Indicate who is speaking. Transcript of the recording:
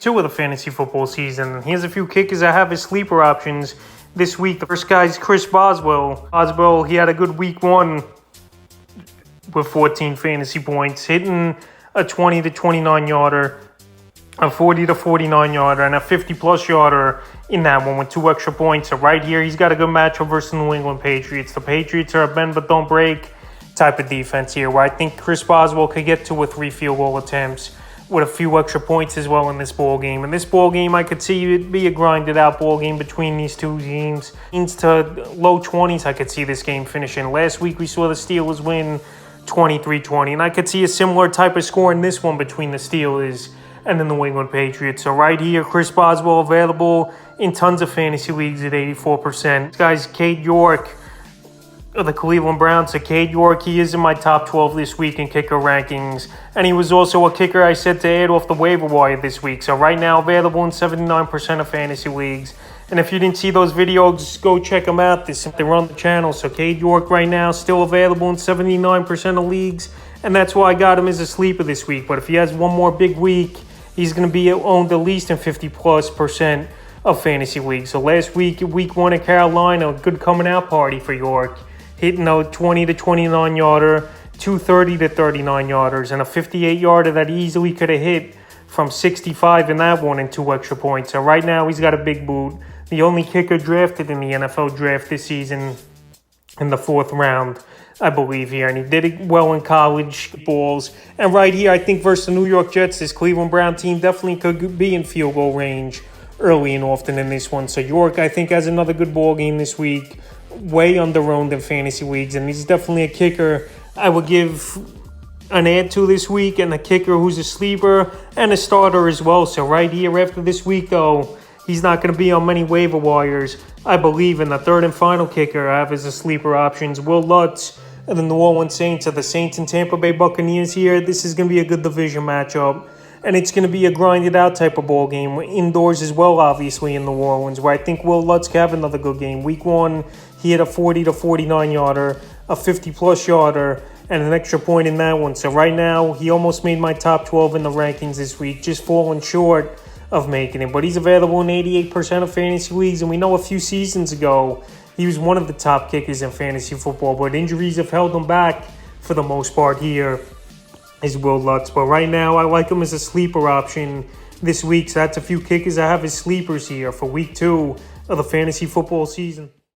Speaker 1: Two of the fantasy football season. Here's a few kickers I have as sleeper options this week. The first guy is Chris Boswell. Boswell, he had a good week one with 14 fantasy points, hitting a 20 to 29 yarder, a 40 to 49 yarder, and a 50 plus yarder in that one with 2 extra points. So right here, he's got a good matchup versus the New England Patriots. The Patriots are a bend but don't break type of defense here, where I think Chris Boswell could get 2 or 3 field goal attempts with a few extra points as well in this ball game. In this ball game, I could see it be a grinded out ball game between these two teams. Into low 20s, I could see this game finishing. Last week, we saw the Steelers win 23-20, and I could see a similar type of score in this one between the Steelers and the New England Patriots. So right here, Chris Boswell available in tons of fantasy leagues at 84%. This guy's Cade York of the Cleveland Browns. So Cade York, he is in my top 12 this week in kicker rankings. And he was also a kicker I said to add off the waiver wire this week. So right now available in 79% of fantasy leagues. And if you didn't see those videos, go check them out. They're on the channel. So Cade York right now still available in 79% of leagues. And that's why I got him as a sleeper this week. But if he has one more big week, he's going to be owned at least in 50+% of fantasy leagues. So last week, week 1 at Carolina, a good coming out party for York. Hitting a 20 to 29 yarder, 2 30 to 39 yarders, and a 58 yarder that he easily could have hit from 65 in that one and 2 extra points. So right now he's got a big boot. The only kicker drafted in the NFL draft this season in the 4th round, I believe here. And he did it well in college balls. And right here, I think versus the New York Jets, this Cleveland Brown team definitely could be in field goal range early and often in this one. So York, I think, has another good ball game this week. Way under-owned in fantasy leagues, and he's definitely a kicker I would give an add to this week, and a kicker who's a sleeper and a starter as well. So right here after this week, though, he's not going to be on many waiver wires, I believe. And the third and final kicker I have as a sleeper options, Will Lutz of the New Orleans Saints. Of the Saints and Tampa Bay Buccaneers here. This is going to be a good division matchup. And it's going to be a grinded-out type of ball game, indoors as well, obviously, in New Orleans, where I think Will Lutz can have another good game. Week 1, he had a 40 to 49 yarder, a 50-plus yarder, and an extra point in that one. So right now, he almost made my top 12 in the rankings this week, just falling short of making it. But he's available in 88% of fantasy leagues, and we know a few seasons ago, he was one of the top kickers in fantasy football, but injuries have held him back for the most part here. Is Will Lutz. But right now, I like him as a sleeper option this week. So that's a few kickers I have as sleepers here for week 2 of the fantasy football season.